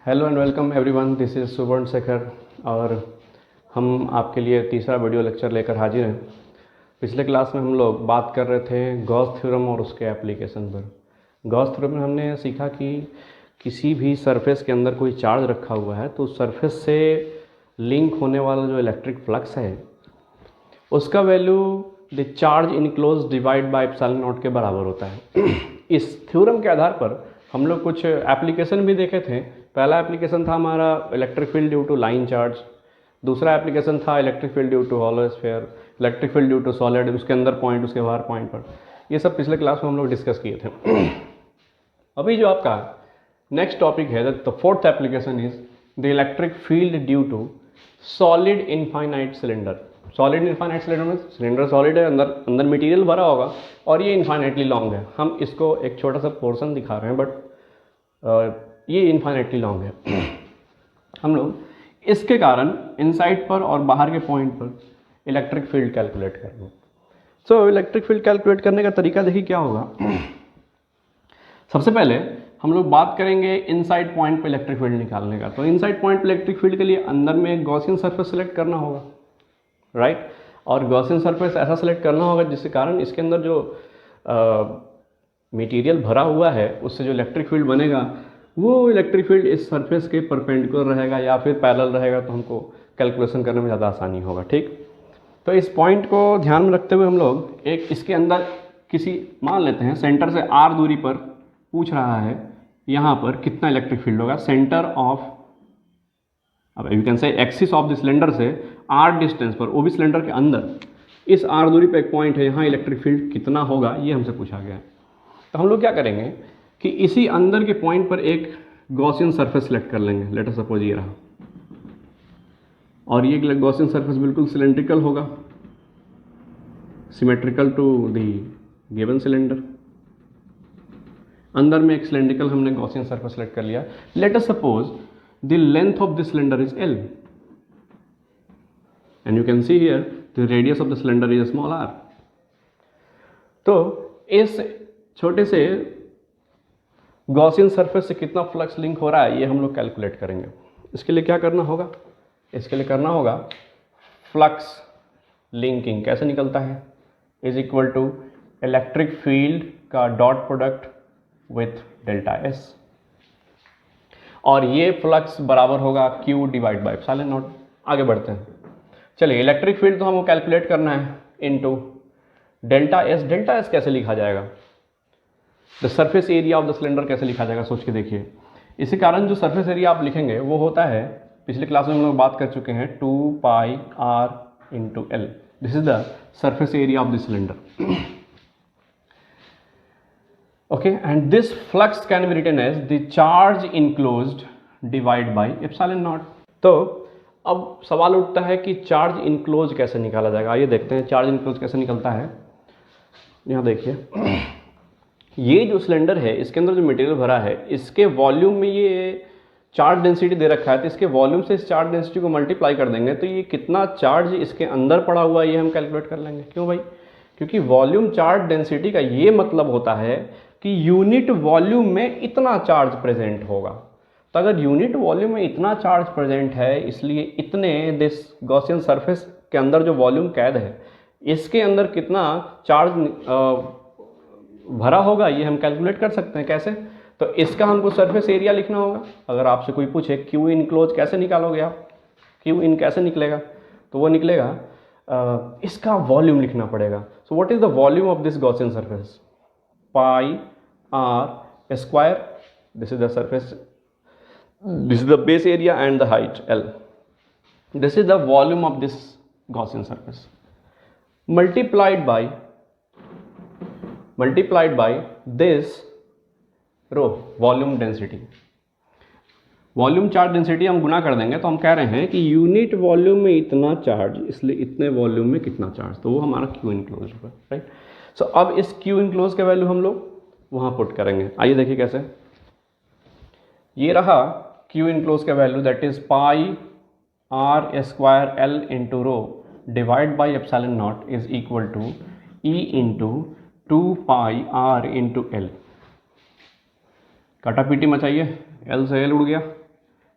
Hello and welcome everyone, this is सुवर्ण शेखर और हम आपके लिए तीसरा वीडियो लेक्चर लेकर हाजिर हैं। पिछले क्लास में हम लोग बात कर रहे थे गॉस थ्योरम और उसके एप्लीकेशन पर। गॉस थ्योरम में हमने सीखा कि किसी भी सरफेस के अंदर कोई चार्ज रखा हुआ है तो उस सरफेस से लिंक होने वाला जो इलेक्ट्रिक फ्लक्स है उसका value the charge enclose divide by epsilon not के बराबर होता है। इस थ्योरम के आधार पर हम लोग कुछ एप्लीकेशन भी देखे थे। पहला एप्लीकेशन था हमारा electric field due to line charge, दूसरा एप्लीकेशन था electric field due to hollow sphere, electric field due to solid, उसके अंदर पॉइंट, उसके बाहर पॉइंट पर। ये सब पिछले क्लास में हम लोग डिस्कस किए थे। अभी जो आपका नेक्स्ट टॉपिक है, the fourth application is the electric field due to solid infinite cylinder. Solid infinite cylinder में सिलेंडर सॉलिड है, अंदर मटेरियल भरा होगा और ये इनफाइनाइटली लॉन्ग है। हम इसको एक छोटा सा पोर्शन दिखा रहे हैं बट ये इनफाइनाइटली लॉन्ग है। हम लोग इसके कारण इनसाइड पर और बाहर के पॉइंट पर इलेक्ट्रिक फील्ड कैलकुलेट करेंगे। सो इलेक्ट्रिक फील्ड कैलकुलेट करने का तरीका देखिए क्या होगा। सबसे पहले हम लोग बात करेंगे इनसाइड पॉइंट पे इलेक्ट्रिक फील्ड निकालने का। तो इनसाइड पॉइंट पे इलेक्ट्रिक फील्ड के लिए अंदर में एक गॉसियन सरफेस सेलेक्ट करना होगा, राइट। और गॉसियन सरफेस ऐसा सेलेक्ट करना होगा जिसके कारण इसके अंदर जो मटेरियल भरा हुआ है उससे जो इलेक्ट्रिक फील्ड बनेगा वो इलेक्ट्रिक फील्ड इस सरफेस के परपेंडिकुलर रहेगा या फिर पैरेलल रहेगा, तो हमको कैलकुलेशन करने में ज़्यादा आसानी होगा, ठीक। तो इस पॉइंट को ध्यान में रखते हुए हम लोग एक इसके अंदर किसी मान लेते हैं सेंटर से आर दूरी पर पूछ रहा है यहाँ पर कितना इलेक्ट्रिक फील्ड होगा। सेंटर ऑफ, अब you can say axis of the cylinder से आर डिस्टेंस पर, वो भी सिलेंडर के अंदर इस आर दूरी पर एक पॉइंट है, यहाँ इलेक्ट्रिक फील्ड कितना होगा ये हमसे पूछा गया है। तो हम लोग क्या करेंगे कि इसी अंदर के पॉइंट पर एक गॉसियन सरफेस सेलेक्ट कर लेंगे। लेट अस सपोज ये रहा, और ये गॉसियन सरफेस बिल्कुल सिलेंड्रिकल होगा, symmetrical to the given cylinder. अंदर में एक सिलेंड्रिकल हमने गॉसियन सरफेस सेलेक्ट कर लिया। Late us suppose the length of the cylinder is L and you can see here the radius of the cylinder is small r। तो इस छोटे से गॉसियन सरफेस से कितना फ्लक्स लिंक हो रहा है ये हम लोग कैलकुलेट करेंगे। इसके लिए क्या करना होगा, इसके लिए करना होगा फ्लक्स लिंकिंग। कैसे निकलता है, is equal to electric field का dot product with delta S, और ये फ्लक्स बराबर होगा Q divide by epsilon naught. आगे बढ़ते हैं, चलिए इलेक्ट्रिक फील्ड तो हमको कैलकुलेट करना है into delta S। Delta S कैसे लिखा जाएगा, the surface area of the cylinder कैसे लिखा जाएगा, सोच के देखिए। इसी कारण जो सरफेस एरिया आप लिखेंगे वो होता है, पिछले क्लास में हम लोग बात कर चुके हैं, 2 pi r into L। This is the surface area of the cylinder, okay. And this flux can be written as the charge enclosed divide by epsilon naught. तो अब सवाल उठता है कि चार्ज इनक्लोज कैसे निकाला जाएगा। आइए देखते हैं चार्ज इनक्लोज कैसे निकलता है। यहाँ देखिए, ये जो सिलेंडर है इसके अंदर जो मटेरियल भरा है इसके वॉल्यूम में ये चार्ज डेंसिटी दे रखा है, तो इसके वॉल्यूम से इस चार्ज डेंसिटी को मल्टीप्लाई कर देंगे तो ये कितना चार्ज इसके अंदर पड़ा हुआ है ये हम कैलकुलेट कर लेंगे। क्यों भाई, क्योंकि वॉल्यूम चार्ज डेंसिटी का ये मतलब होता है कि यूनिट वॉल्यूम में इतना चार्ज प्रेजेंट होगा। तो अगर यूनिट वॉल्यूम में इतना चार्ज प्रेजेंट है, इसलिए इतने दिस गॉसियन सरफेस के अंदर जो वॉल्यूम कैद है इसके अंदर कितना चार्ज भरा होगा ये हम कैलकुलेट कर सकते हैं। कैसे, तो इसका हमको सरफेस एरिया लिखना होगा। अगर आपसे कोई पूछे क्यू इन क्लोज कैसे निकालोगे आप, क्यू इन कैसे निकलेगा, तो वो निकलेगा इसका वॉल्यूम लिखना पड़ेगा। So what is the volume of this Gaussian surface, pi r square, this is the surface, this is the base area and the height L। This is the volume of this Gaussian surface multiplied by this rho volume density. Volume charge density हम गुना कर देंगे तो हम कह रहे हैं कि यूनिट वॉल्यूम में इतना चार्ज, इसलिए इतने वॉल्यूम में कितना चार्ज, तो वो हमारा क्यू इनक्लोज होगा, राइट। सो अब इस क्यू इनक्लोज का वैल्यू हम लोग वहाँ पुट करेंगे। आइए देखिए कैसे, ये रहा क्यू इनक्लोज का value, that is pi r square L into rho divide by epsilon naught is equal to E into 2 pi r into L। काटा पीटी मचाइए, L से L उड़ गया,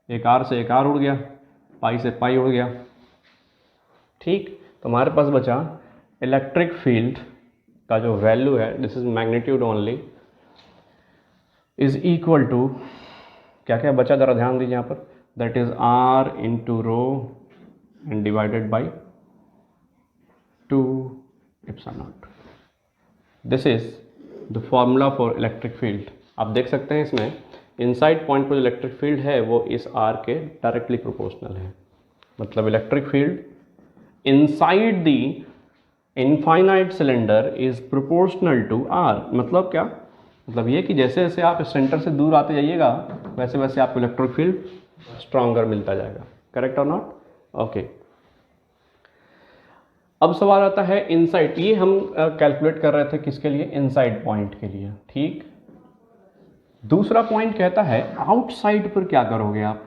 एक आर से एक आर उड़ गया, पाई से पाई उड़ गया। ठीक, तो हमारे पास बचा इलेक्ट्रिक फील्ड का जो वैल्यू है, this is magnitude only, is equal to क्या क्या बचा, जरा ध्यान दीजिए यहाँ पर, that is r into rho and divided by 2 epsilon naught. This is the formula for electric field. आप देख सकते हैं इसमें इनसाइड पॉइंट पर जो इलेक्ट्रिक फील्ड है वो इस आर के डायरेक्टली प्रोपोर्शनल है। मतलब electric field inside the infinite cylinder is proportional to r. मतलब क्या, मतलब ये कि जैसे जैसे आप सेंटर से दूर आते जाइएगा वैसे वैसे आपको इलेक्ट्रिक फील्ड स्ट्रॉन्गर मिलता जाएगा। करेक्ट और नॉट? ओके। अब सवाल आता है इनसाइड, ये हम कैलकुलेट कर रहे थे किसके लिए, इनसाइड पॉइंट के लिए। ठीक, दूसरा पॉइंट कहता है आउटसाइड पर क्या करोगे आप,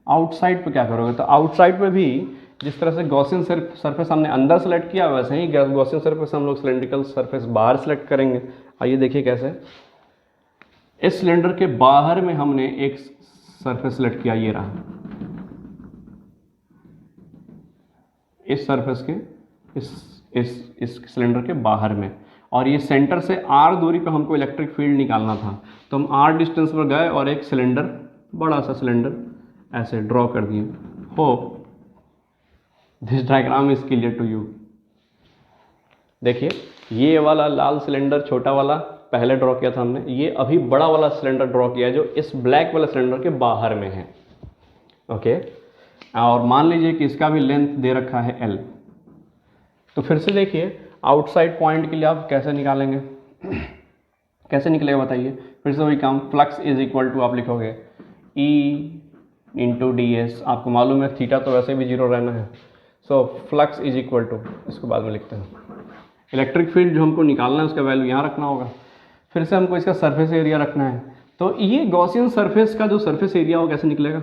आउटसाइड पर क्या करोगे। तो आउटसाइड पे भी जिस तरह से गॉसियन सरफेस हमने अंदर सेलेक्ट किया वैसे ही गॉसियन सरफेस हम लोग सिलेंड्रिकल सरफेस बाहर सेलेक्ट करेंगे। आइए देखिए कैसे। इस सिलेंडर के बाहर में हमने एक सरफेस सेलेक्ट किया, ये रहा, इस सरफेस के इस सिलेंडर के बाहर में, और ये सेंटर से आर दूरी पे हमको इलेक्ट्रिक फील्ड निकालना था। तो हम आर डिस्टेंस पर गए और एक सिलेंडर, बड़ा सा सिलेंडर ऐसे ड्रॉ कर दिए। Hope this diagram is clear to you. देखिए ये वाला लाल सिलेंडर छोटा वाला पहले ड्रॉ किया था हमने, ये अभी बड़ा वाला सिलेंडर ड्रॉ किया है जो इस ब्लैक वाला सिलेंडर के बाहर में है। ओके, और मान लीजिए कि इसका भी लेंथ दे रखा है L। तो फिर से देखिए आउटसाइड पॉइंट के लिए आप कैसे निकालेंगे, कैसे निकलेगा बताइए। फिर से वही काम, फ्लक्स इज इक्वल टू आप लिखोगे E इंटू डी एस। आपको मालूम है थीटा तो वैसे भी जीरो रहना है। So flux is equal to, इसको बाद में लिखते हैं, इलेक्ट्रिक फील्ड जो हमको निकालना है उसका वैल्यू यहाँ रखना होगा। फिर से हमको इसका सरफेस एरिया रखना है। तो ये गॉसियन सरफेस का जो सरफेस एरिया वो कैसे निकलेगा,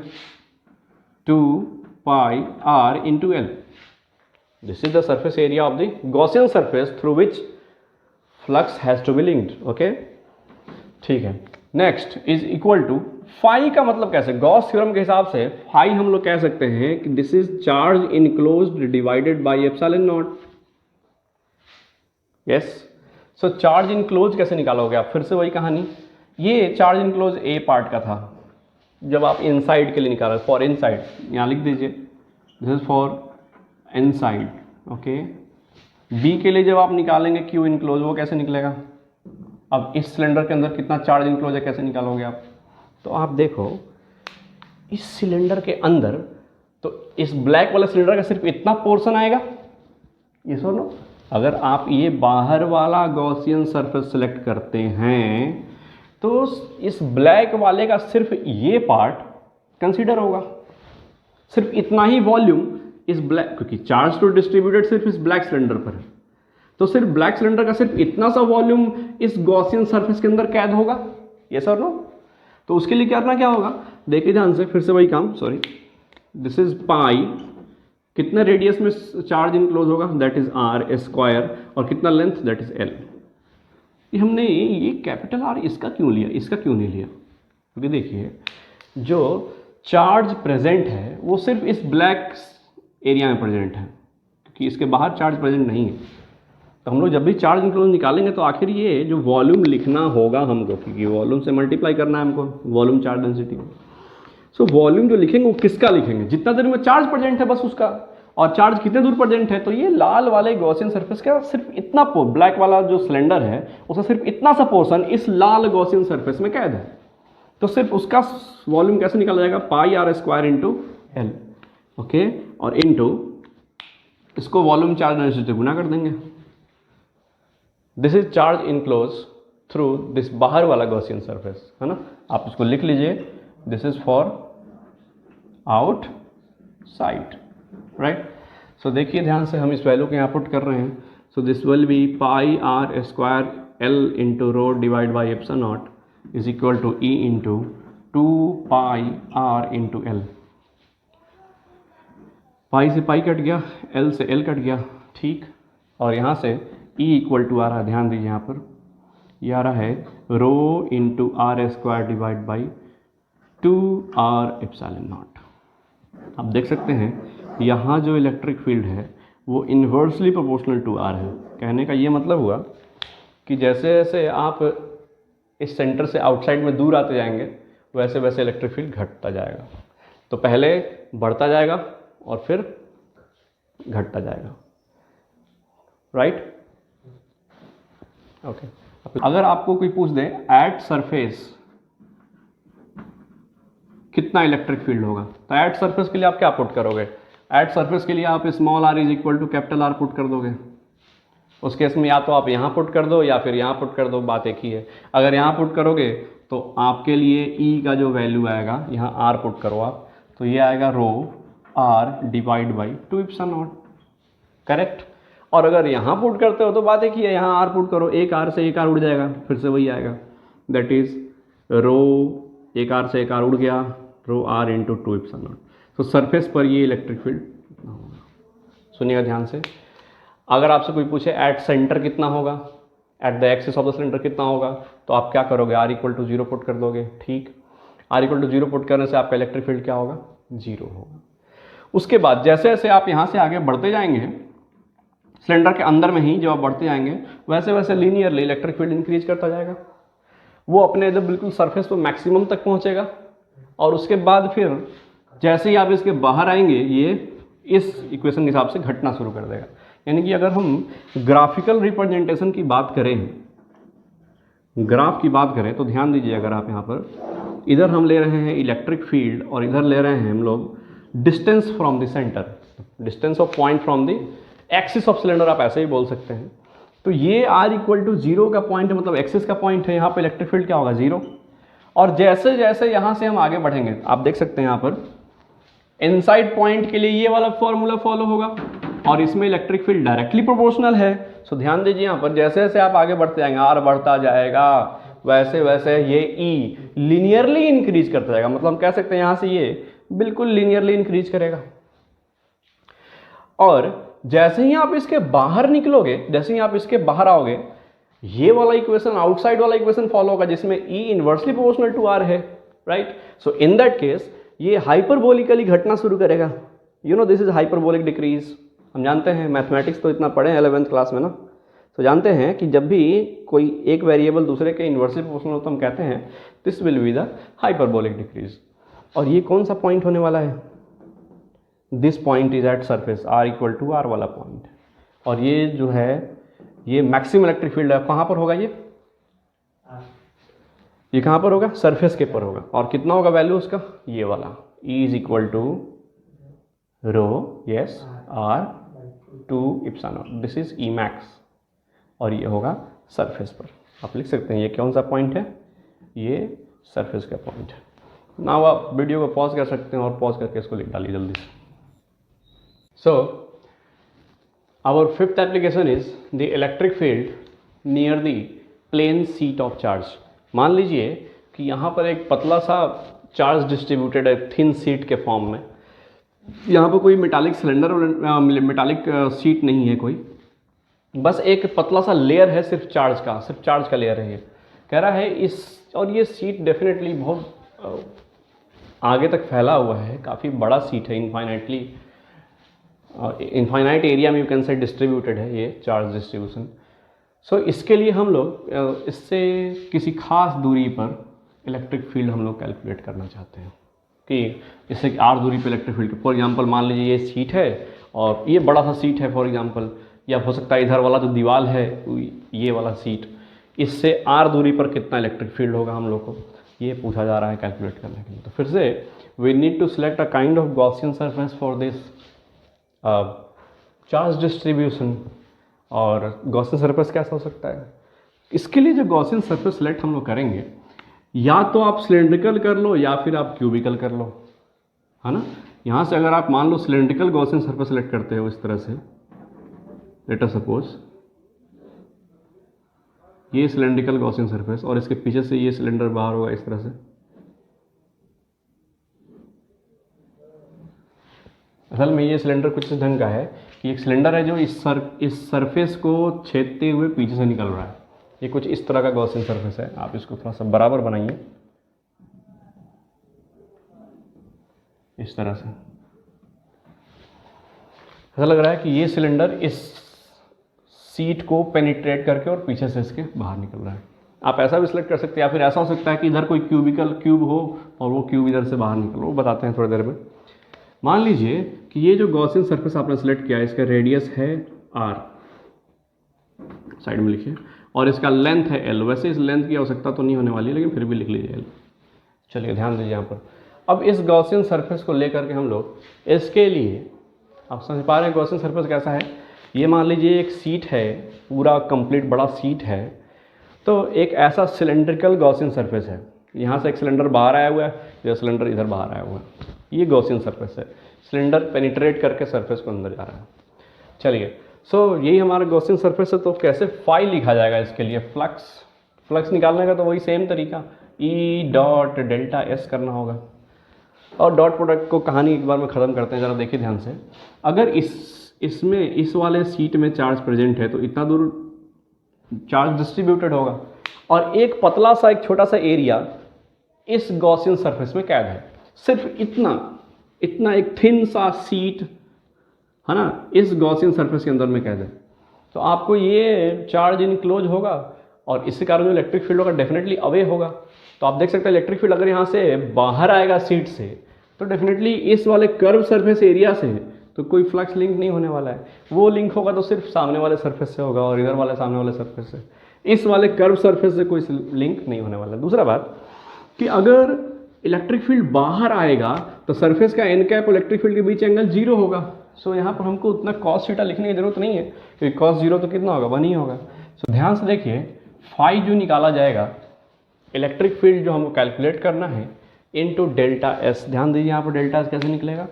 2 pi r into l. This is the surface area of the Gaussian surface through which flux has to be linked. Okay, ठीक है। Next is equal to phi का मतलब कैसे, गॉस थ्योरम के हिसाब से फाई हम लोग कह सकते हैं कि this is charge enclosed divided by epsilon not. Yes, so charge enclose कैसे निकालोगे आप, फिर से वही कहानी, ये चार्ज इनक्लोज ए पार्ट का था जब आप इनसाइड के लिए निकाला, फॉर इनसाइड यहाँ लिख दीजिए, this is for inside. Okay, B के लिए जब आप निकालेंगे क्यू इनक्लोज, वो कैसे निकलेगा। अब इस सिलेंडर के अंदर कितना चार्ज इनक्लोज है, कैसे निकालोगे आप। तो आप देखो इस सिलेंडर के अंदर, तो इस ब्लैक वाला सिलेंडर का सिर्फ इतना पोर्शन आएगा, ये सो नो। अगर आप ये बाहर वाला गॉसियन सरफेस सेलेक्ट करते हैं तो इस ब्लैक वाले का सिर्फ ये पार्ट कंसीडर होगा, सिर्फ इतना ही वॉल्यूम इस ब्लैक, क्योंकि चार्ज तो डिस्ट्रीब्यूटेड सिर्फ इस ब्लैक सिलेंडर पर है, तो सिर्फ ब्लैक सिलेंडर का सिर्फ इतना सा वॉल्यूम इस गॉसियन सरफेस के अंदर कैद होगा। ये सर नो, तो उसके लिए करना क्या होगा, देखिए ध्यान से, फिर से वही काम, सॉरी, दिस इज पाई, कितने रेडियस में चार्ज इनक्लोज होगा, दैट इज आर स्क्वायर, और कितना लेंथ, दैट इज एल। ये हमने ये कैपिटल आर इसका क्यों लिया, इसका क्यों नहीं लिया, क्योंकि देखिए जो चार्ज प्रेजेंट है वो सिर्फ इस ब्लैक एरिया में प्रेजेंट है, क्योंकि इसके बाहर चार्ज प्रेजेंट नहीं है। तो हम लोग जब भी चार्ज इनक्लोज निकालेंगे तो आखिर ये जो वॉल्यूम लिखना होगा हमको, क्योंकि वॉल्यूम से मल्टीप्लाई करना है हमको, volume charge density. So volume जो लिखेंगे वो किसका लिखेंगे, जितना देर में चार्ज प्रेजेंट है बस उसका, और चार्ज कितने दूर प्रेजेंट है, तो ये लाल वाले गॉसियन सरफेस का सिर्फ इतना, ब्लैक वाला जो सिलेंडर है उसका सिर्फ इतना सा पोर्शन इस लाल गॉसियन सरफेस में कैद है। तो सिर्फ उसका वॉल्यूम कैसे निकाला जाएगा, pi r square into l. Okay, और इंटू इसको वॉल्यूम चार्ज डेंसिटी गुना कर देंगे। This is charge enclose through this बाहर वाला गॉसियन सरफेस, है ना, आप इसको लिख लीजिए, this is for outside, right. So देखिए ध्यान से, हम इस वैल्यू को यहाँ पुट कर रहे हैं। So this will be pi r square l into rho divide by epsilon naught is equal to E into 2 pi r into l. Pi से पाई कट गया, एल से एल कट गया, ठीक, और यहाँ से E इक्वल टू आ रहा है, ध्यान दीजिए यहाँ पर ये आ रहा है rho into r square divide by 2 2r epsilon naught. आप देख सकते हैं यहाँ जो इलेक्ट्रिक फील्ड है वो इन्वर्सली प्रोपोर्शनल टू r है। कहने का ये मतलब हुआ कि जैसे जैसे आप इस सेंटर से आउटसाइड में दूर आते जाएंगे वैसे वैसे इलेक्ट्रिक फील्ड घटता जाएगा। तो पहले बढ़ता जाएगा और फिर घटता जाएगा, राइट? ओके। अगर आपको कोई पूछ दे एट सरफेस कितना इलेक्ट्रिक फील्ड होगा, तो एट सरफेस के लिए आप क्या पुट करोगे? एट सरफेस के लिए आप small r is equal to capital R put कर दोगे। उस केस में या तो आप यहाँ पुट कर दो या फिर यहाँ पुट कर दो, बात एक ही है। अगर यहाँ पुट करोगे तो आपके लिए E का जो वैल्यू आएगा, यहाँ R पुट करो आप, तो ये आएगा रो R divide by 2 epsilon not, correct? और अगर यहाँ पुट करते हो तो बात एक ही है, यहाँ R पुट करो, एक R से एक R उड़ जाएगा, फिर से वही आएगा, दैट इज रो एक R से एक R उड़ गया, रो R इंटू 2 एप्सिलॉन नॉट। तो सरफेस पर ये इलेक्ट्रिक फील्ड कितना होगा, सुनिएगा ध्यान से। अगर आपसे कोई पूछे एट सेंटर कितना होगा, at the axis of the cylinder कितना होगा, तो आप क्या करोगे? R इक्वल टू 0 पुट कर दोगे, ठीक? R इक्वल टू 0 पुट करने से आपका इलेक्ट्रिक फील्ड क्या होगा? 0 होगा। उसके बाद जैसे जैसे आप यहाँ से आगे बढ़ते जाएंगे, सिलेंडर के अंदर में ही जब आप बढ़ते जाएंगे वैसे वैसे लीनियरली इलेक्ट्रिक फील्ड इंक्रीज करता जाएगा। वो अपने जब बिल्कुल सरफेस पर मैक्सिमम तक पहुँचेगा और उसके बाद फिर जैसे ही आप इसके बाहर आएंगे ये इस इक्वेशन के हिसाब से घटना शुरू कर देगा। यानी कि अगर हम ग्राफिकल रिप्रेजेंटेशन की बात करें, ग्राफ की बात करें, तो ध्यान दीजिए, अगर आप यहाँ पर इधर हम ले रहे हैं इलेक्ट्रिक फील्ड और इधर ले रहे हैं हम लोग distance from the centre, distance of point from the axis of cylinder, आप ऐसे ही बोल सकते हैं। तो ये R इक्वल टू 0 का पॉइंट है, मतलब एक्सिस का पॉइंट है, यहाँ पर इलेक्ट्रिक फील्ड क्या होगा? 0। और जैसे जैसे यहाँ से हम आगे बढ़ेंगे, आप देख सकते हैं यहाँ पर इनसाइड पॉइंट के लिए ये वाला फॉर्मूला फॉलो होगा और इसमें इलेक्ट्रिक फील्ड डायरेक्टली प्रोपोर्शनल है। सो ध्यान दीजिए यहाँ पर जैसे जैसे आप आगे बढ़ते जाएंगे, R बढ़ता जाएगा, वैसे वैसे ये E लीनियरली इंक्रीज करता जाएगा। मतलब हम कह सकते हैं यहाँ से ये बिल्कुल लीनियरली इंक्रीज करेगा। और जैसे ही आप इसके बाहर निकलोगे, जैसे ही आप इसके बाहर आओगे, ये वाला इक्वेशन, आउटसाइड वाला इक्वेशन फॉलो होगा जिसमें E inversely proportional to R है, right? So in that case ये हाइपरबोलिकली घटना शुरू करेगा। You know this is hyperbolic decrease. हम जानते हैं, मैथमेटिक्स तो इतना पढ़े हैं 11th क्लास में ना, तो जानते हैं कि जब भी कोई एक वेरिएबल दूसरे के इनवर्सली प्रोपोर्शनल हो तो हम कहते हैं this will be the hyperbolic decrease. और ये कौन सा पॉइंट होने वाला है? This point is at surface, R equal to R वाला पॉइंट। और ये जो है ये मैक्सिमम इलेक्ट्रिक फील्ड है, कहाँ पर होगा? ये कहाँ पर होगा? सरफेस के पर होगा। और कितना होगा वैल्यू उसका? ये वाला E is equal to rho yes R 2 epsilon naught, this is E max. और ये होगा सरफेस पर। आप लिख सकते हैं ये कौन सा पॉइंट है? ये सरफेस का पॉइंट है। ना आप वीडियो को पॉज कर सकते हैं और पॉज करके इसको लिख डालिए जल्दी से। So our fifth application is the electric field near the plane sheet of charge. मान लीजिए कि यहाँ पर एक पतला सा चार्ज डिस्ट्रीब्यूटेड है थिन सीट के फॉर्म में। यहाँ पर कोई मेटालिक सिलेंडर मेटालिक सीट नहीं है कोई, बस एक पतला सा लेयर है सिर्फ चार्ज का लेयर है। ये कह रहा है इस, और ये सीट डेफिनेटली बहुत आगे तक फैला हुआ है, काफ़ी बड़ा सीट है, इनफाइनाइट एरिया में यू कैन से डिस्ट्रीब्यूटेड है ये चार्ज डिस्ट्रीब्यूशन। सो इसके लिए हम लोग इससे किसी खास दूरी पर इलेक्ट्रिक फील्ड हम लोग कैलकुलेट करना चाहते हैं कि इससे R दूरी पर इलेक्ट्रिक फील्ड। फॉर एग्जांपल मान लीजिए ये सीट है और ये बड़ा सा सीट है फॉर एग्जांपल, या हो सकता है इधर वाला जो दीवार है ये वाला सीट, इससे R दूरी पर कितना इलेक्ट्रिक फील्ड होगा हम लोग को ये पूछा जा रहा है कैलकुलेट करने के लिए। तो फिर से we need to select a kind of Gaussian surface for this charge distribution. और गॉसियन सरफेस कैसा हो सकता है? इसके लिए जो गॉसियन सरफेस सिलेक्ट हम लोग करेंगे, या तो आप सिलेंड्रिकल कर लो या फिर आप क्यूबिकल कर लो, है ना। यहाँ से अगर आप मान लो सिलेंड्रिकल गॉसियन सरफेस सिलेक्ट करते हो इस तरह से, लेट अस सपोज ये सिलेंड्रिकल गॉसियन सरफेस और इसके पीछे से ये सिलेंडर बाहर होगा इस तरह से। असल में ये सिलेंडर कुछ इस ढंग का है कि एक सिलेंडर है जो इस सरफेस को छेदते हुए पीछे से निकल रहा है। ये कुछ इस तरह का गॉसियन सरफेस है। आप इसको थोड़ा सा बराबर बनाइए। इस तरह से ऐसा लग रहा है कि ये सिलेंडर इस सीट को पेनिट्रेट करके और पीछे से इसके बाहर निकल रहा है। आप ऐसा भी सिलेक्ट कर सकते हैं, या फिर ऐसा हो सकता है कि इधर कोई क्यूब हो और वो क्यूब इधर से बाहर निकल, वो बताते हैं थोड़ी देर में। मान लीजिए कि ये जो गॉसियन सरफेस आपने सेलेक्ट किया है, इसका रेडियस है r, साइड में लिखिए, और इसका लेंथ है l। वैसे इस लेंथ की आवश्यकता तो नहीं होने वाली, लेकिन फिर भी लिख लीजिए l। चलिए ध्यान दीजिए यहाँ पर। अब इस गॉसियन सरफेस को लेकर के हम लोग इसके लिए, आप समझ पा रहे हैं गॉसियन सरफेस कैसा है। ये मान लीजिए एक सीट है, पूरा कंप्लीट बड़ा सीट है, तो एक ऐसा सिलेंड्रिकल गॉसियन सरफेस है। यहाँ से एक सिलेंडर बाहर आया हुआ है, यह सिलेंडर इधर बाहर आया हुआ है, ये गॉसियन सरफेस है। सिलेंडर पेनिट्रेट करके सरफेस को अंदर जा रहा है। चलिए, सो यही हमारा गॉसियन सरफेस है। तो कैसे फाई लिखा जाएगा इसके लिए? फ्लक्स निकालने का तो वही सेम तरीका, E डॉट डेल्टा S करना होगा। और डॉट प्रोडक्ट को कहानी एक बार में ख़त्म करते हैं, ज़रा देखिए ध्यान से। अगर इसमें इस वाले सीट में चार्ज प्रेजेंट है तो इतना दूर चार्ज डिस्ट्रीब्यूटेड होगा, और एक पतला सा एक छोटा सा एरिया इस गॉसियन सरफेस में कैद है। सिर्फ इतना एक थिन सा सीट है ना, इस गॉसियन सरफेस के अंदर में कैद है। तो आपको ये चार्ज इनक्लोज होगा, और इसके कारण जो इलेक्ट्रिक फील्ड होगा डेफिनेटली अवे होगा। तो आप देख सकते हैं इलेक्ट्रिक फील्ड अगर यहाँ से बाहर आएगा सीट से, तो डेफिनेटली इस वाले कर्व सरफेस एरिया से तो कोई फ्लक्स लिंक नहीं होने वाला है। वो लिंक होगा तो सिर्फ सामने वाले सरफेस से होगा, और इधर वाले सामने वाले सरफेस से। इस वाले कर्व सरफेस से कोई लिंक नहीं होने वाला है। दूसरा बात कि अगर इलेक्ट्रिक फील्ड बाहर आएगा तो सरफेस का एन कैप और इलेक्ट्रिक फील्ड के बीच एंगल 0 होगा। सो यहाँ पर हमको उतना कॉस थीटा लिखने की जरूरत नहीं है, क्योंकि कॉस 0 तो कितना होगा, 1 ही होगा। सो ध्यान से देखिए, फाई जो निकाला जाएगा, इलेक्ट्रिक फील्ड जो हमको कैलकुलेट करना है, इनटू डेल्टा एस। ध्यान दीजिए यहाँ पर डेल्टा एस कैसे निकलेगा,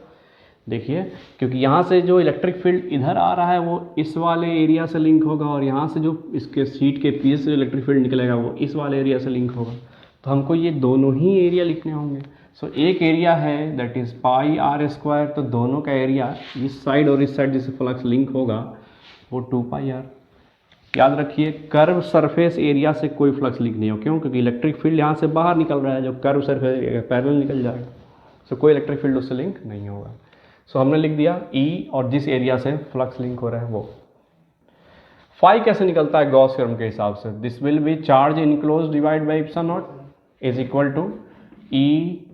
देखिए, क्योंकि यहाँ से जो इलेक्ट्रिक फील्ड इधर आ रहा है वो इस वाले एरिया से लिंक होगा, और यहाँ से जो इसके सीट के पीछे से इलेक्ट्रिक फील्ड निकलेगा वो इस वाले एरिया से लिंक होगा। तो हमको ये दोनों ही एरिया लिखने होंगे। सो एक एरिया है that is pi r square, तो दोनों का एरिया इस साइड और इस साइड जिससे फ्लक्स लिंक होगा वो 2 पाई आर। याद रखिए, कर्व सरफेस एरिया से कोई फ्लक्स लिंक नहीं हो, क्यों? क्योंकि इलेक्ट्रिक फील्ड यहाँ से बाहर निकल रहा है, जो कर्व सरफेस एरिया पैरेलल निकल जाएगा। सो कोई इलेक्ट्रिक फील्ड उससे लिंक नहीं होगा। सो हमने लिख दिया E, और जिस एरिया से फ्लक्स लिंक हो रहा है वो। फाई कैसे निकलता है गॉस थ्योरम के हिसाब से? This will be charge enclose divide by epsilon naught is equal to E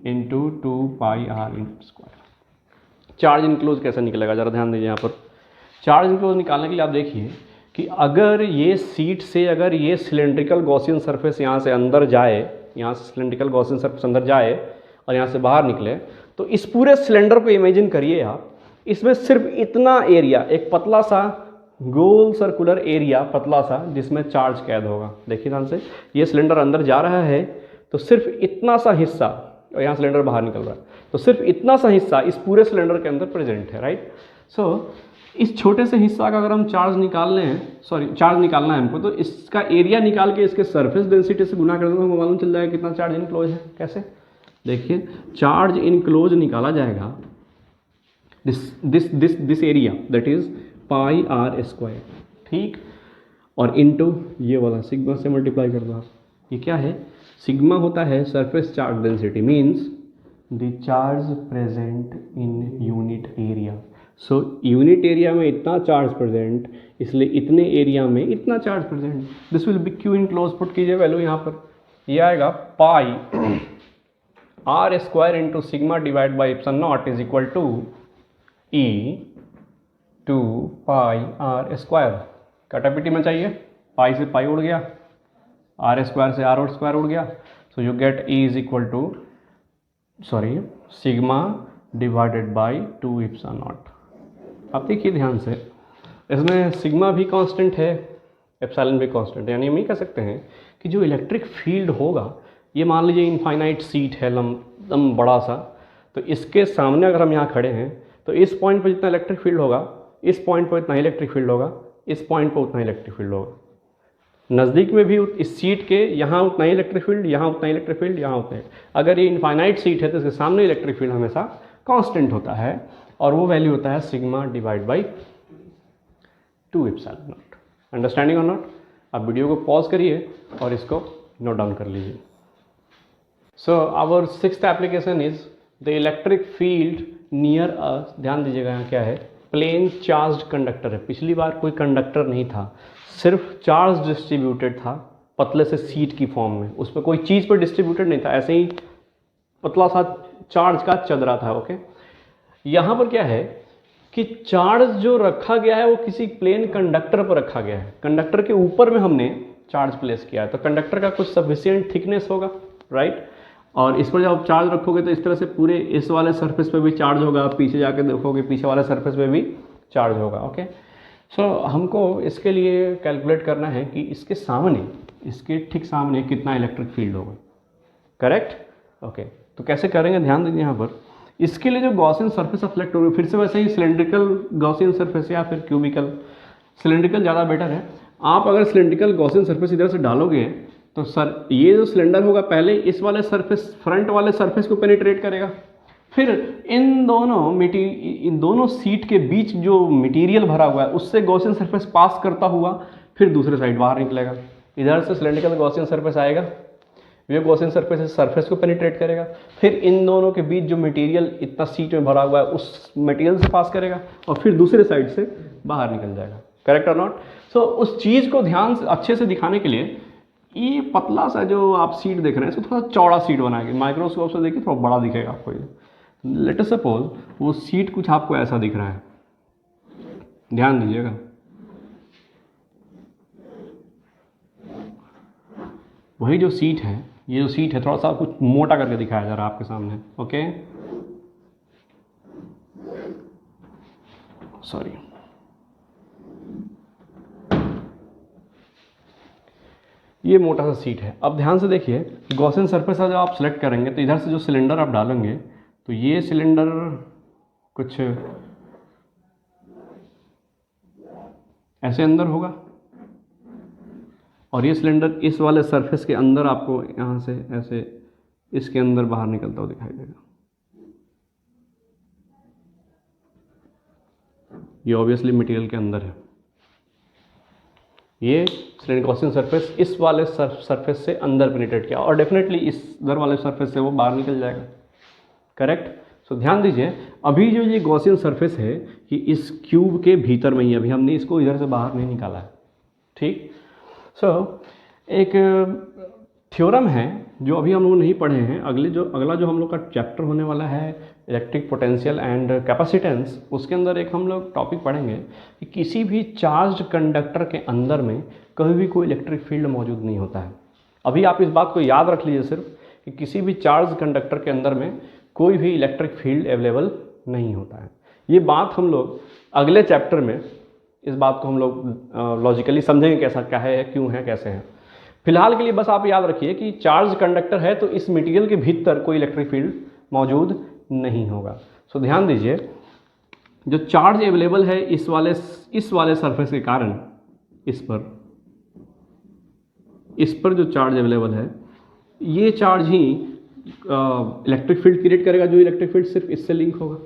into 2 pi r square. Charge enclose कैसे निकलेगा, जरा ध्यान दीजिए यहाँ पर। चार्ज इनक्लोज निकालने के लिए आप देखिए कि अगर ये सीट से अगर ये सिलेंड्रिकल गॉसियन सरफेस यहाँ से अंदर जाए, यहाँ से सिलेंड्रिकल गॉसियन सरफेस अंदर जाए और यहाँ से बाहर निकले, तो इस पूरे सिलेंडर को इमेजिन करिए आप, इसमें सिर्फ इतना एरिया, एक पतला सा गोल सर्कुलर एरिया, पतला सा, जिसमें चार्ज कैद होगा। देखिए ध्यान से, ये सिलेंडर अंदर जा रहा है तो सिर्फ इतना सा हिस्सा, और यहाँ सिलेंडर बाहर निकल रहा है, तो सिर्फ इतना सा हिस्सा इस पूरे सिलेंडर के अंदर प्रेजेंट है, राइट। सो इस छोटे से हिस्सा का अगर हम चार्ज निकालना है हमको, तो इसका एरिया निकाल के इसके सरफेस डेंसिटी से गुना कर देंगे तो हमको मालूम चल जाएगा कितना चार्ज इनक्लोज है। कैसे? देखिए, चार्ज इनक्लोज निकाला जाएगा this area that is pi r square, ठीक, और इनटू ये वाला सिग्मा से मल्टीप्लाई कर दो आप। ये क्या है? सिग्मा होता है surface charge density, means the charge present in unit area. So unit area में इतना चार्ज प्रेजेंट, इसलिए इतने एरिया में इतना charge present. This will be q enclose, put कीजिए वैल्यू यहाँ पर, ये आएगा pi r square into sigma divide by epsilon naught is equal to E 2 pi r square. कैटापिटी में चाहिए, पाई से पाई उड़ गया, आर स्क्वायर से आर स्क्वायर उड़ गया, so you get E is equal to sigma divided by 2 epsilon naught. अब देखिए ध्यान से, इसमें सिग्मा भी कांस्टेंट है, एप्सिलॉन भी कांस्टेंट है, यानी हम ये कह सकते हैं कि जो इलेक्ट्रिक फील्ड होगा, ये मान लीजिए इनफाइनाइट सीट है, लम बड़ा सा, तो इसके सामने अगर हम यहाँ खड़े हैं तो इस पॉइंट पर जितना इलेक्ट्रिक फील्ड होगा, इस पॉइंट पर इतना इलेक्ट्रिक फील्ड होगा, इस पॉइंट पर उतना इलेक्ट्रिक फील्ड होगा। नज़दीक में भी इस सीट के यहाँ उतना ही इलेक्ट्रिक फील्ड, यहाँ उतना ही इलेक्ट्रिक फील्ड, यहाँ उतना ही। अगर ये इनफाइनाइट सीट है तो इसके सामने इलेक्ट्रिक फील्ड हमेशा कांस्टेंट होता है, और वो वैल्यू होता है sigma divide by 2 epsilon naught. Understanding और नॉट? आप वीडियो को पॉज करिए और इसको नोट डाउन कर लीजिए। So our 6th application is the electric field near a, ध्यान दीजिएगा यहाँ क्या है, प्लेन चार्ज कंडक्टर है। पिछली बार कोई कंडक्टर नहीं था, सिर्फ चार्ज डिस्ट्रीब्यूटेड था पतले से सीट की फॉर्म में, उस पर कोई चीज़ पर डिस्ट्रीब्यूटेड नहीं था, ऐसे ही पतला सा चार्ज का चदरा था। ओके, यहाँ पर क्या है कि चार्ज जो रखा गया है वो किसी प्लेन कंडक्टर पर रखा गया है, कंडक्टर के ऊपर में हमने चार्ज प्लेस किया है, तो कंडक्टर का कुछ सफिशिएंट थिकनेस होगा, राइट। और इस पर जब आप चार्ज रखोगे तो इस तरह से पूरे इस वाले सरफेस पे भी चार्ज होगा, पीछे जाके देखोगे पीछे वाले सरफेस पे भी चार्ज होगा। ओके, सो हमको इसके लिए कैलकुलेट करना है कि इसके सामने, इसके ठीक सामने कितना इलेक्ट्रिक फील्ड होगा, करेक्ट। ओके, तो कैसे करेंगे, ध्यान दीजिए यहाँ पर। इसके लिए जो गॉसियन सरफेस ऑफ इलेक्ट्रोड, फिर से वैसे ही सिलेंड्रिकल गॉसियन सरफेस या फिर क्यूबिकल, सिलेंड्रिकल ज़्यादा बेटर है। आप अगर सिलेंड्रिकल गॉसियन सरफेस इधर से डालोगे तो सर ये जो सिलेंडर होगा पहले इस वाले सरफेस, फ्रंट वाले सरफेस को पेनिट्रेट करेगा, फिर इन दोनों सीट के बीच जो मटेरियल भरा हुआ है उससे गॉसियन सरफेस पास करता हुआ फिर दूसरे साइड बाहर निकलेगा। इधर से सिलेंड्रिकल गॉसियन सरफेस आएगा, ये गॉसियन सरफेस को पेनिट्रेट करेगा, फिर इन दोनों के बीच जो मटेरियल इतना सीट में भरा हुआ है उस मटेरियल से पास करेगा और फिर दूसरे साइड से बाहर निकल जाएगा, करेक्ट और नॉट। सो उस चीज़ को ध्यान से अच्छे से दिखाने के लिए ये पतला सा जो आप सीट देख रहे हैं इसको थोड़ा चौड़ा सीट बनाएंगे, माइक्रोस्कोप से देखिए थोड़ा बड़ा दिखेगा आपको ये। लेट अस सपोज वो सीट कुछ आपको ऐसा दिख रहा है, ध्यान दीजिएगा, वही जो सीट है, ये जो सीट है थोड़ा सा कुछ मोटा करके दिखाया जा रहा है आपके सामने। ओके, सॉरी, ये मोटा सा सीट है। अब ध्यान से देखिए, गॉसियन सरफेस जब आप सेलेक्ट करेंगे तो इधर से जो सिलेंडर आप डालेंगे तो ये सिलेंडर कुछ ऐसे अंदर होगा और ये सिलेंडर इस वाले सरफेस के अंदर आपको यहाँ से ऐसे इसके अंदर बाहर निकलता हुआ दिखाई देगा। ये ऑब्वियसली मटेरियल के अंदर है, ये सिलेंडर गॉसियन सरफेस इस वाले सरफेस से अंदर पेनिट्रेट किया और डेफिनेटली इस इधर वाले सरफेस से वो बाहर निकल जाएगा, करेक्ट। सो ध्यान दीजिए, अभी जो ये गॉसियन सरफेस है कि इस क्यूब के भीतर में ही, अभी हमने इसको इधर से बाहर नहीं निकाला है, ठीक। सो एक थ्योरम है जो अभी हम लोग नहीं पढ़े हैं, अगला जो हम लोग का चैप्टर होने वाला है इलेक्ट्रिक पोटेंशियल एंड कैपेसिटेंस, उसके अंदर एक हम लोग टॉपिक पढ़ेंगे कि किसी भी चार्ज कंडक्टर के अंदर में कभी भी कोई इलेक्ट्रिक फील्ड मौजूद नहीं होता है। अभी आप इस बात को याद रख लीजिए सिर्फ कि किसी भी चार्ज कंडक्टर के अंदर में कोई भी इलेक्ट्रिक फील्ड अवेलेबल नहीं होता है। ये बात हम लोग अगले चैप्टर में, इस बात को हम लोग लॉजिकली समझेंगे कैसा क्या है, क्यों है, कैसे है। फिलहाल के लिए बस आप याद रखिए कि चार्ज कंडक्टर है तो इस मटेरियल के भीतर कोई इलेक्ट्रिक फील्ड मौजूद नहीं होगा। सो ध्यान दीजिए, जो चार्ज अवेलेबल है इस वाले सरफेस के कारण, इस पर जो चार्ज अवेलेबल है ये चार्ज ही इलेक्ट्रिक फील्ड क्रिएट करेगा, जो इलेक्ट्रिक फील्ड सिर्फ इससे लिंक होगा।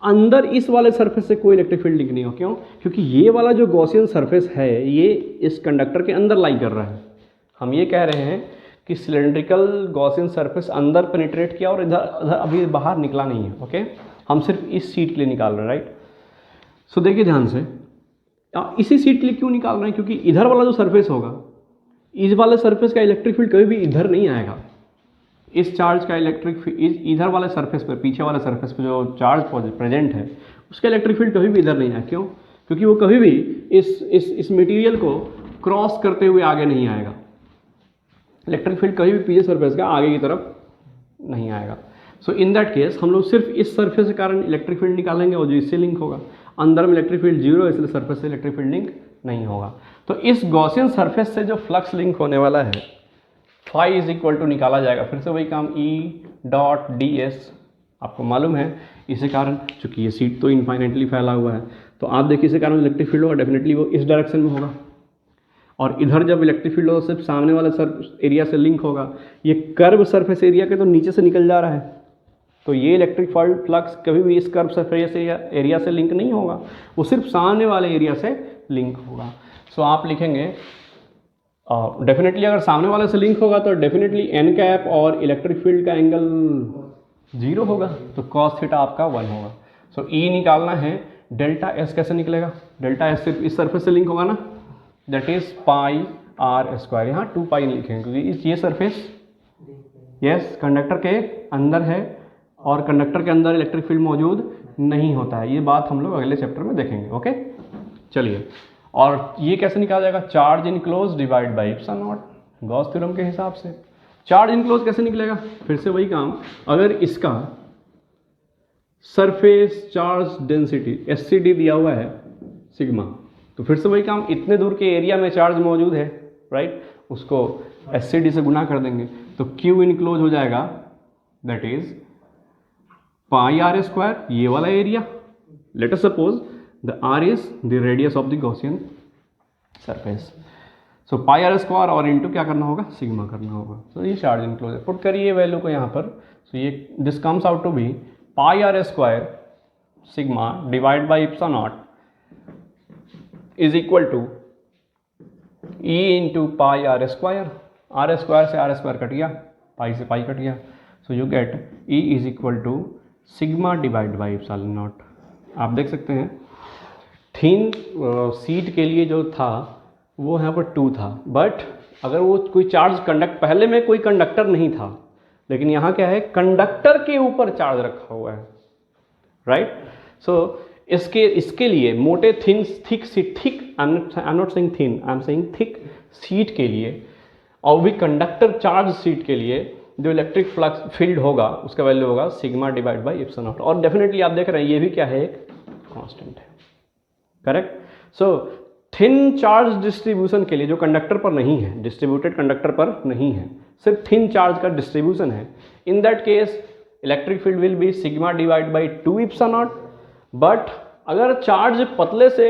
अंदर इस वाले सरफेस से कोई इलेक्ट्रिक फील्ड लिंक नहीं हो, क्यों? क्योंकि ये वाला जो गॉसियन सरफेस है ये इस कंडक्टर के अंदर लाई कर रहा है। हम ये कह रहे हैं कि सिलेंड्रिकल गॉसियन सरफेस अंदर पेनिट्रेट किया और इधर अभी बाहर निकला नहीं है। ओके, हम सिर्फ इस सीट के लिए निकाल रहे हैं, राइट। सो देखिए ध्यान से, इसी सीट के लिए क्यों निकाल रहे हैं? क्योंकि इधर वाला जो सरफेस होगा, इस वाले सरफेस का इलेक्ट्रिक फील्ड कभी भी इधर नहीं आएगा। इस चार्ज का इलेक्ट्रिक फील्ड इधर वाले सरफेस पर, पीछे वाले सरफेस पर जो चार्ज प्रेजेंट है उसका इलेक्ट्रिक फील्ड कभी भी इधर नहीं आएगा। क्यों? क्योंकि वो कभी भी इस मटेरियल को क्रॉस करते हुए आगे नहीं आएगा। इलेक्ट्रिक फील्ड कभी भी पीछे सरफेस का आगे की तरफ नहीं आएगा। सो इन दैट केस हम लोग सिर्फ इस सरफेस के कारण इलेक्ट्रिक फील्ड निकालेंगे और जो इससे लिंक होगा, अंदर में इलेक्ट्रिक फील्ड जीरो है इसलिए सरफेस से इलेक्ट्रिक फील्ड लिंक नहीं होगा। तो इस गॉसियन सरफेस से जो फ्लक्स लिंक होने वाला है फाई इज इक्वल टू निकाला जाएगा, फिर से वही काम E.ds आपको मालूम है। इसी कारण चूंकि ये सीट तो इनफाइनाइटली फैला हुआ है तो आप देखिए इसी कारण इलेक्ट्रिक फील्ड होगा, डेफिनेटली वो इस डायरेक्शन में होगा। और इधर जब इलेक्ट्रिक फील्ड होगा सिर्फ सामने वाले एरिया से लिंक होगा। ये कर्व सरफेस एरिया के तो नीचे से निकल जा रहा है, तो ये इलेक्ट्रिक फ्लक्स कभी भी इस कर्व सरफेस एरिया से लिंक नहीं होगा, वो सिर्फ सामने वाले एरिया से लिंक होगा। सो आप लिखेंगे डेफिनेटली अगर सामने वाले से लिंक होगा तो डेफिनेटली n कैप और इलेक्ट्रिक फील्ड का एंगल 0 होगा, तो cos थीटा आपका 1 होगा। सो E निकालना है, डेल्टा एस कैसे निकलेगा? डेल्टा एस सिर्फ इस सरफेस से लिंक होगा ना, that is pi r square. यहाँ 2 पाई लिखेंगे क्योंकि ये सरफेस यस कंडक्टर के अंदर है और कंडक्टर के अंदर इलेक्ट्रिक फील्ड मौजूद नहीं होता है। ये बात हम लोग अगले चैप्टर में देखेंगे। ओके चलिए, और ये कैसे निकाला जाएगा? Charge enclose divide by epsilon not, Gauss theorem के हिसाब से। चार्ज इनक्लोज कैसे निकलेगा? फिर से वही काम, अगर इसका सरफेस चार्ज डेंसिटी SCD दिया हुआ है सिग्मा, तो फिर से वही काम, इतने दूर के एरिया में चार्ज मौजूद है राइट, उसको SCD से गुना कर देंगे तो Q इनक्लोज हो जाएगा, that is pi r square, ये वाला area. Let us suppose the R is the radius of the Gaussian surface, so pi r square और इंटू क्या करना होगा? सिग्मा करना होगा। तो ये चार्ज इनक्लोज है। पुट करिए वैल्यू को यहाँ पर, सो ये this comes out to be pi r square sigma divide by epsilon naught is equal to E into pi r square. Are square से आर स्क्वायर कट गया, pi से pi cut गया, so you get E is equal to sigma divide by epsilon naught. आप देख सकते हैं thin sheet के लिए जो था वो यहाँ पर 2 था, बट अगर वो कोई चार्ज पहले में कोई कंडक्टर नहीं था, लेकिन यहाँ क्या है? कंडक्टर के ऊपर चार्ज रखा हुआ है राइट। सो इसके लिए मोटे thick I am not saying thin, I am saying thick seat के लिए, और भी कंडक्टर चार्ज सीट के लिए जो इलेक्ट्रिक फ्लक्स फील्ड होगा उसका वैल्यू होगा sigma divide by epsilon not. और डेफिनेटली आप देख रहे हैं ये भी क्या है? एक कांस्टेंट है, correct. So thin charge distribution के लिए जो कंडक्टर पर नहीं है, डिस्ट्रीब्यूटेड कंडक्टर पर नहीं है, सिर्फ थिन चार्ज का डिस्ट्रीब्यूशन है, इन that case electric field will be sigma divide by 2 epsilon not. But अगर चार्ज पतले से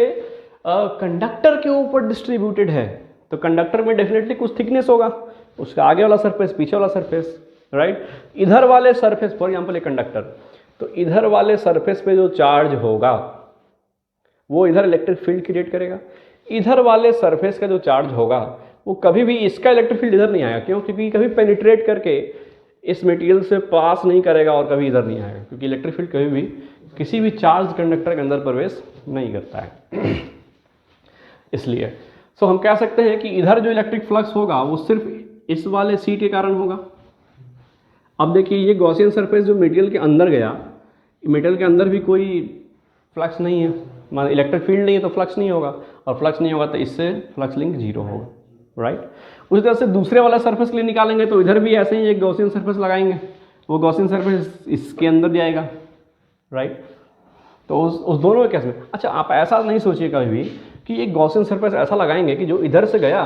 कंडक्टर के ऊपर डिस्ट्रीब्यूटेड है तो कंडक्टर में डेफिनेटली कुछ थिकनेस होगा, उसका आगे वाला सरफेस, पीछे वाला सरफेस राइट। इधर वाले surface, for example a conductor, तो इधर वाले सरफेस पे जो चार्ज होगा वो इधर इलेक्ट्रिक फील्ड क्रिएट करेगा। इधर वाले सरफेस का जो चार्ज होगा वो कभी भी, इसका इलेक्ट्रिक फील्ड इधर नहीं आएगा, क्यों? क्योंकि कभी पेनिट्रेट करके इस मटेरियल से पास नहीं करेगा और कभी इधर नहीं आएगा, क्योंकि इलेक्ट्रिक फील्ड कभी भी किसी भी चार्ज कंडक्टर के अंदर प्रवेश नहीं करता है इसलिए सो हम कह सकते हैं कि इधर जो इलेक्ट्रिक फ्लक्स होगा वो सिर्फ इस वाले सीट के कारण होगा। अब देखिए ये गॉसियन सरफेस जो मटेरियल के अंदर गया, मटेरियल के अंदर भी कोई फ्लक्स नहीं है, मान इलेक्ट्रिक फील्ड नहीं है तो फ्लक्स नहीं होगा, और फ्लक्स नहीं होगा तो इससे फ्लक्स लिंक 0 होगा राइट। उसी तरह से दूसरे वाला सरफेस के लिए निकालेंगे तो इधर भी ऐसे ही एक गॉसियन सरफेस लगाएंगे, वो गॉसियन सरफेस इसके अंदर जाएगा राइट। तो उस दोनों के केस में, अच्छा आप ऐसा नहीं सोचिए कभी भी कि एक गॉसियन सरफेस ऐसा लगाएंगे कि जो इधर से गया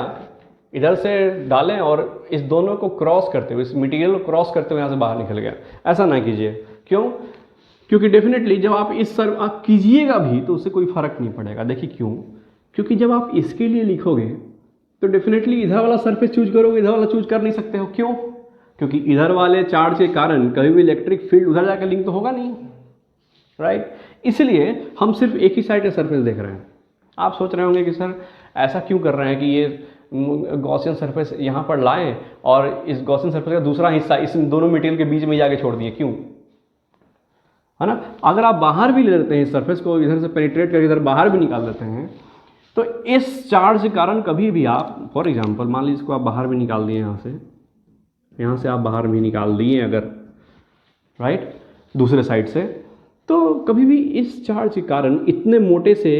इधर से डालें और इस दोनों को क्रॉस करते हुए, इस मटेरियल को क्रॉस करते हुए यहाँ से बाहर निकल गया, ऐसा ना कीजिए। क्यों? क्योंकि डेफिनेटली जब आप आप कीजिएगा भी तो उससे कोई फर्क नहीं पड़ेगा। देखिए क्यों? क्योंकि जब आप इसके लिए लिखोगे तो डेफिनेटली इधर वाला सरफेस चूज करोगे, इधर वाला चूज कर नहीं सकते हो। क्यों? क्योंकि इधर वाले चार्ज के कारण कभी भी इलेक्ट्रिक फील्ड उधर जाकर लिंक तो होगा नहीं राइट। इसलिए हम सिर्फ एक ही साइड का सरफेस देख रहे हैं। आप सोच रहे होंगे कि सर ऐसा क्यों कर रहे हैं कि ये गॉसियन सरफेस यहाँ पर लाएं और इस गॉसियन सरफेस का दूसरा हिस्सा इस दोनों मटेरियल के बीच में जाके छोड़ दिए, क्यों? है ना। अगर आप बाहर भी ले लेते हैं इस सरफेस को, इधर से पेनिट्रेट करके इधर बाहर भी निकाल देते हैं, तो इस चार्ज के कारण कभी भी आप, फॉर एग्जांपल मान लीजिए इसको आप बाहर भी निकाल दिए, यहाँ से आप बाहर भी निकाल दिए अगर राइट दूसरे साइड से, तो कभी भी इस चार्ज के कारण इतने मोटे से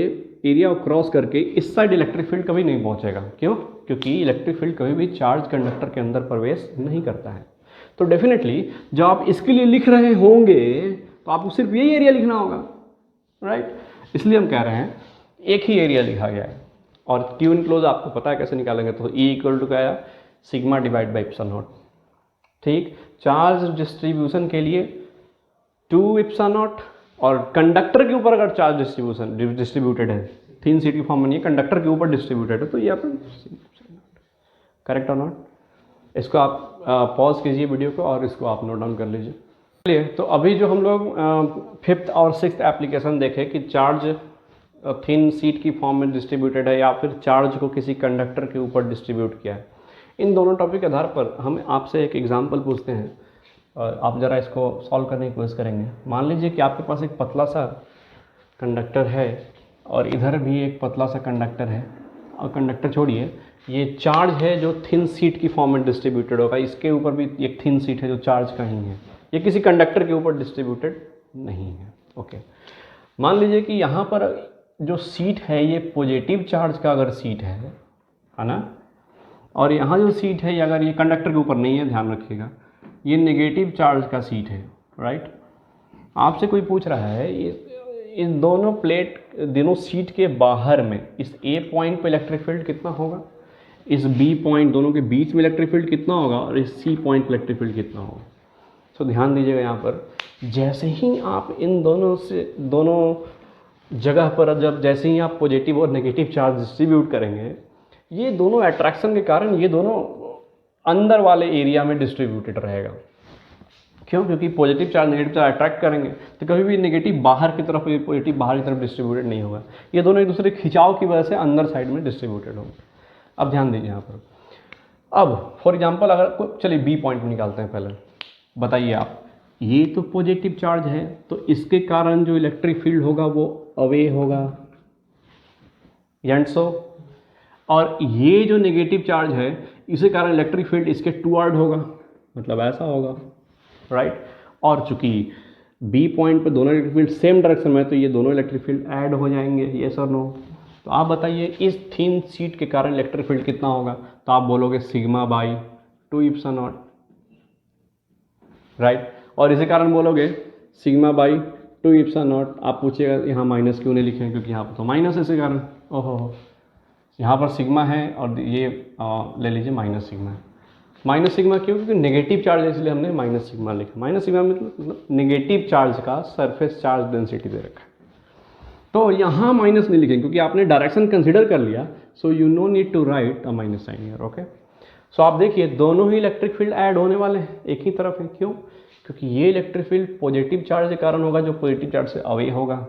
एरिया को क्रॉस करके इस साइड इलेक्ट्रिक फील्ड कभी नहीं पहुँचेगा। क्यों? क्योंकि इलेक्ट्रिक फील्ड कभी भी चार्ज कंडक्टर के अंदर प्रवेश नहीं करता है। तो डेफिनेटली जब आप इसके लिए लिख रहे होंगे तो आपको सिर्फ यही एरिया लिखना होगा राइट। इसलिए हम कह रहे हैं एक ही एरिया लिखा गया है। और क्यू इनक्लोज आपको पता है कैसे निकालेंगे, तो E इक्वल टू क्या आया? Sigma divide by epsilon not. ठीक, चार्ज डिस्ट्रीब्यूशन के लिए 2 एप्सिलॉन नॉट, और कंडक्टर के ऊपर अगर चार्ज डिस्ट्रीब्यूटेड है, थिन सीट की फॉर्म में नहीं है, कंडक्टर के ऊपर डिस्ट्रीब्यूटेड है, तो ये अपन करेक्ट और नॉट। इसको आप पॉज कीजिए वीडियो को और इसको आप नोट डाउन कर लीजिए। चलिए, तो अभी जो हम लोग 5th और 6th एप्लीकेशन देखे कि चार्ज थिन सीट की फॉर्म में डिस्ट्रीब्यूटेड है या फिर चार्ज को किसी कंडक्टर के ऊपर डिस्ट्रीब्यूट किया है, इन दोनों टॉपिक के आधार पर हम आपसे एक एग्जांपल पूछते हैं और आप ज़रा इसको सॉल्व करने की कोशिश करेंगे। मान लीजिए कि आपके पास एक पतला सा कंडक्टर है और इधर भी एक पतला सा कंडक्टर है, और कंडक्टर छोड़िए, ये चार्ज है जो थिन शीट की फॉर्म में डिस्ट्रीब्यूटेड होगा। इसके ऊपर भी एक थिन शीट है जो चार्ज का ही है, ये किसी कंडक्टर के ऊपर डिस्ट्रीब्यूटेड नहीं है। ओके, मान लीजिए कि यहाँ पर जो सीट है ये पॉजिटिव चार्ज का अगर सीट है ना, और यहाँ जो सीट है ये अगर ये कंडक्टर के ऊपर नहीं है, ध्यान रखिएगा, ये नेगेटिव चार्ज का सीट है, राइट। आपसे कोई पूछ रहा है इन दोनों दोनों सीट के बाहर में इस ए पॉइंट पे इलेक्ट्रिक फील्ड कितना होगा, इस बी पॉइंट दोनों के बीच में इलेक्ट्रिक फील्ड कितना होगा, और इस सी पॉइंट पे इलेक्ट्रिक फील्ड कितना होगा। तो ध्यान दीजिएगा यहाँ पर, जैसे ही आप इन दोनों जगह पर जैसे ही आप पॉजिटिव और नेगेटिव चार्ज डिस्ट्रीब्यूट करेंगे, ये दोनों अट्रैक्शन के कारण ये दोनों अंदर वाले एरिया में डिस्ट्रीब्यूटेड रहेगा। क्यों? क्योंकि positive charge negative charge attract करेंगे, तो कभी भी नेगेटिव बाहर की तरफ, ये पॉजिटिव बाहर की तरफ डिस्ट्रीब्यूटेड नहीं होगा, ये दोनों एक दूसरे खिंचाव की वजह से अंदर साइड में डिस्ट्रीब्यूटेड होंगे। अब ध्यान दीजिए यहाँ पर, अब फॉर एग्जांपल अगर चलिए बी पॉइंट निकालते हैं पहले। बताइए आप, ये तो पॉजिटिव चार्ज है, तो इसके कारण जो इलेक्ट्रिक फील्ड होगा वो अवे होगा, एंड सो, और ये जो नेगेटिव चार्ज है इसके कारण इलेक्ट्रिक फील्ड इसके टुवर्ड होगा, मतलब ऐसा होगा, राइट। और चूंकि बी पॉइंट पे दोनों इलेक्ट्रिक फील्ड सेम डायरेक्शन में है, तो ये दोनों इलेक्ट्रिक फील्ड ऐड हो जाएंगे, यस और नो। तो आप बताइए इस थिन शीट के कारण इलेक्ट्रिक फील्ड कितना होगा, तो आप बोलोगे sigma by 2 epsilon not, right. और इसी कारण बोलोगे सिग्मा बाई 2 इप्सिलॉन नॉट। आप पूछिएगा यहाँ माइनस क्यों नहीं लिखे, क्योंकि यहाँ पर तो माइनस है, इसी कारण ओहो यहाँ पर सिग्मा है और ये ले लीजिए माइनस सिग्मा है। माइनस सिग्मा क्यों? क्योंकि नेगेटिव चार्ज है, इसलिए हमने माइनस सिग्मा लिखा। माइनस सिग्मा मतलब नेगेटिव चार्ज का सरफेस चार्ज डेंसिटी दे रखा है। तो यहाँ माइनस नहीं लिखेंगे क्योंकि आपने डायरेक्शन कंसिडर कर लिया, so you no need to write a minus sign here, okay. So आप देखिए दोनों ही इलेक्ट्रिक फील्ड ऐड होने वाले हैं, एक ही तरफ है। क्यों? क्योंकि ये इलेक्ट्रिक फील्ड पॉजिटिव चार्ज के कारण होगा, जो पॉजिटिव चार्ज से अवे होगा।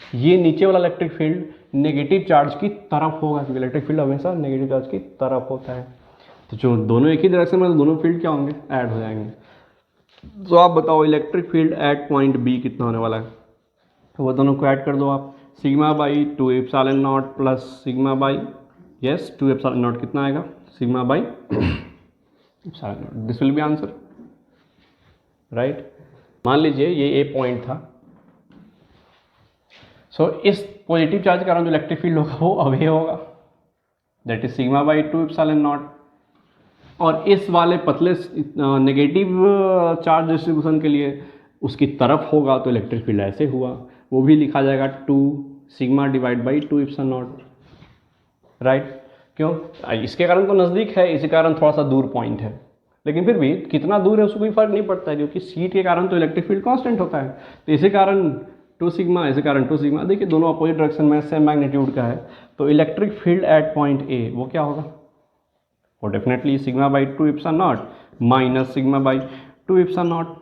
ये नीचे वाला इलेक्ट्रिक फील्ड नेगेटिव चार्ज की तरफ होगा, क्योंकि इलेक्ट्रिक फील्ड हमेशा नेगेटिव चार्ज की तरफ होता है। तो जो दोनों एक ही डायरेक्शन में, तो दोनों फील्ड क्या होंगे, ऐड हो जाएंगे। तो आप बताओ electric field at point B कितना होने वाला है, तो वो दोनों को ऐड कर दो आप। Sigma by 2 epsilon not plus sigma by, yes 2 epsilon not कितना आएगा, sigma by epsilon naught. This will B answer, right. मान लीजिए ये ए पॉइंट था, सो इस पॉजिटिव चार्ज के कारण जो इलेक्ट्रिक फील्ड होगा वो अवे होगा, that is sigma by 2 epsilon not. और इस वाले पतले नेगेटिव चार्ज डिस्ट्रीब्यूशन के लिए उसकी तरफ होगा, तो इलेक्ट्रिक फील्ड ऐसे हुआ, वो भी लिखा जाएगा 2 sigma divide by 2 epsilon not, right. क्यों? इसके कारण तो नज़दीक है, इसी कारण थोड़ा सा दूर पॉइंट है, लेकिन फिर भी कितना दूर है उसको कोई फर्क नहीं पड़ता है, क्योंकि सीट के कारण तो इलेक्ट्रिक फील्ड कांस्टेंट होता है। तो इसी कारण 2 सिग्मा, इसी कारण 2 सिग्मा। देखिए दोनों अपोजिट डायरेक्शन में सेम मैग्नीट्यूड का है, तो electric field at point A वो क्या होगा, वो definitely sigma by 2 epsilon naught minus sigma by 2 epsilon not,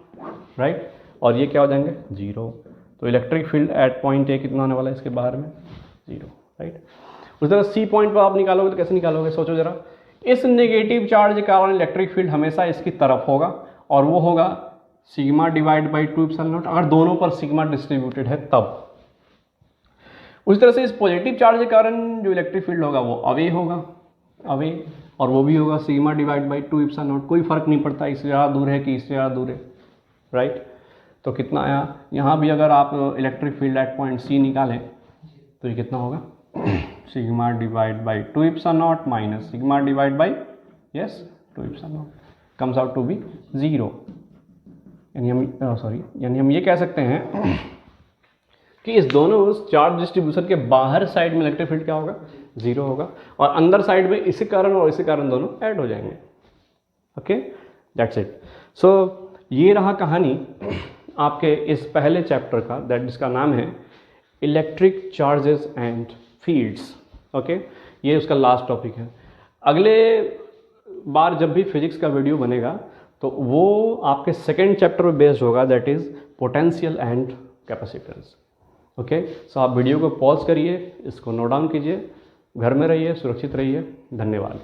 right. और ये क्या हो जाएंगे, 0। तो electric field at point A कितना होने वाला है, इसके बाहर में 0, राइट। उस तरह सी पॉइंट पर आप निकालोगे तो कैसे निकालोगे, सोचो जरा। इस नेगेटिव चार्ज के कारण इलेक्ट्रिक फील्ड हमेशा इसकी तरफ होगा, और वो होगा sigma divide by 2 epsilon not, अगर दोनों पर सिग्मा डिस्ट्रीब्यूटेड है तब। उस तरह से इस पॉजिटिव चार्ज के कारण जो इलेक्ट्रिक फील्ड होगा वो अवे होगा, अवे, और वो भी होगा sigma divide by 2 epsilon not. कोई फर्क नहीं पड़ता इससे ज़्यादा दूर है कि इससे ज़्यादा दूर है, राइट। तो कितना आया, यहाँ भी अगर आप electric field at point C निकालें तो ये कितना होगा, sigma divide by 2 epsilon naught minus sigma divide by, yes 2 epsilon naught, comes out to be 0। यानी हम ये कह सकते हैं कि इस दोनों चार्ज डिस्ट्रीब्यूशन के बाहर साइड में इलेक्ट्रिक फील्ड क्या होगा, 0 होगा, और अंदर साइड में इसी कारण और इसी कारण दोनों ऐड हो जाएंगे, ओके, दैट्स इट। सो ये रहा कहानी आपके इस पहले चैप्टर का, दैट जिसका नाम है electric charges and fields, okay. ये उसका लास्ट टॉपिक है। अगले बार जब भी फिजिक्स का वीडियो बनेगा तो वो आपके सेकेंड चैप्टर पे बेस्ड होगा, that is potential and capacitance, okay. So आप वीडियो को पॉज करिए, इसको नोट डाउन कीजिए, घर में रहिए, सुरक्षित रहिए, धन्यवाद।